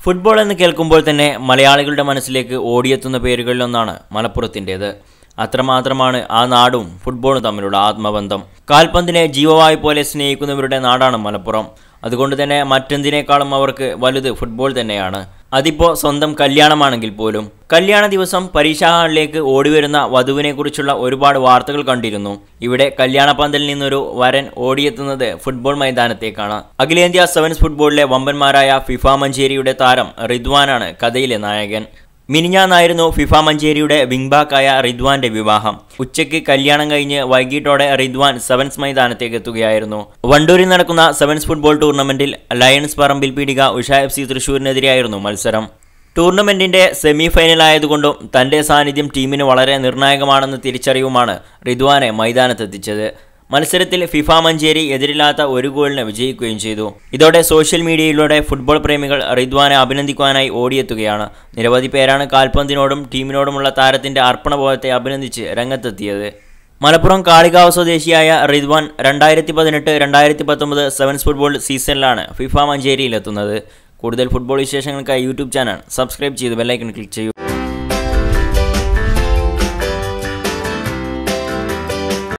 Football എന്ന് കേൾക്കുമ്പോൾ തന്നെ മലയാളികളുടെ മനസ്സിലേക്ക് ഓടിയെത്തുന്ന പേരുകളിലൊന്നാണ് മലപ്പുറത്തിൻ്റേത്. അത്രമാത്രമാണ് ആ നാടും ഫുട്ബോളും തമ്മിലുള്ള ആത്മബന്ധം. കാൽപന്തിനെ ജീവവായു പോലെ സ്നേഹിക്കുന്നവരുടെ നാടാണ് മലപ്പുറം. അതുകൊണ്ട് തന്നെ മറ്റെന്തിനേക്കാളും അവർക്ക് വലുത് ഫുട്ബോൾ തന്നെയാണ്. അതിപ്പോൾ സ്വന്തം കല്യാണമാണെങ്കിൽ പോലും. കല്യാണ ദിവസം പരീക്ഷാ ഹാളിലേക്ക് ഓടിവരുന്ന വധുവിനെക്കുറിച്ചുള്ള ഒരുപാട് വാർത്തകൾ കണ്ടിരുന്നു. ഇവിടെ കല്യാണ പന്തലിൽ നിന്നൊരു വരൻ ഓടിയെത്തുന്നത് ഫുട്ബോൾ മൈതാനത്തേക്കാണ്. അഖിലേന്ത്യാ സെവൻസ് ഫുട്ബോളിലെ വമ്പന്മാരായ ഫിഫ മഞ്ചേരിയുടെ താരം റിദ്വാനാണ് കഥയിലെ നായകൻ. മിനിഞ്ഞാന്നായിരുന്നു ഫിഫ മഞ്ചേരിയുടെ വിംഗ് ബാക്കായ റിദ്വാന്റെ വിവാഹം. ഉച്ചയ്ക്ക് കല്യാണം കഴിഞ്ഞ് വൈകിട്ടോടെ റിദ്വാൻ സെവൻസ് മൈതാനത്തേക്ക് എത്തുകയായിരുന്നു. വണ്ടൂരിൽ നടക്കുന്ന സെവൻസ് ഫുട്ബോൾ ടൂർണമെന്റിൽ ലയൺസ് പറമ്പിൽ പീടിക ഉഷ FC തൃശൂരിനെതിരെയായിരുന്നു മത്സരം. ടൂർണമെന്റിന്റെ സെമി ഫൈനലായതുകൊണ്ടും തന്റെ സാന്നിധ്യം ടീമിന് വളരെ നിർണായകമാണെന്ന തിരിച്ചറിവുമാണ് റിദ്വാനെ മൈതാനത്തെത്തിച്ചത്. മത്സരത്തിൽ ഫിഫ മഞ്ചേരി എതിരില്ലാത്ത ഒരു ഗോളിന് വിജയിക്കുകയും ചെയ്തു. ഇതോടെ സോഷ്യൽ മീഡിയയിലൂടെ ഫുട്ബോൾ പ്രേമികൾ റിദ്വാനെ അഭിനന്ദിക്കുവാനായി ഓടിയെത്തുകയാണ്. നിരവധി പേരാണ് കാൽപന്തിനോടും ടീമിനോടുമുള്ള താരത്തിന്റെ അർപ്പണബോധത്തെ അഭിനന്ദിച്ച് രംഗത്തെത്തിയത്. മലപ്പുറം കാളികാവ് സ്വദേശിയായ റിദ്വാൻ 2018-2019 സെവൻസ് ഫുട്ബോൾ സീസണിലാണ് ഫിഫ മഞ്ചേരിയിലെത്തുന്നത്. കൂടുതൽ ഫുട്ബോൾ വിശേഷങ്ങൾക്കായി യൂട്യൂബ് ചാനൽ സബ്സ്ക്രൈബ് ചെയ്ത് ബെല്ലൈക്കൺ ക്ലിക്ക് ചെയ്യൂ.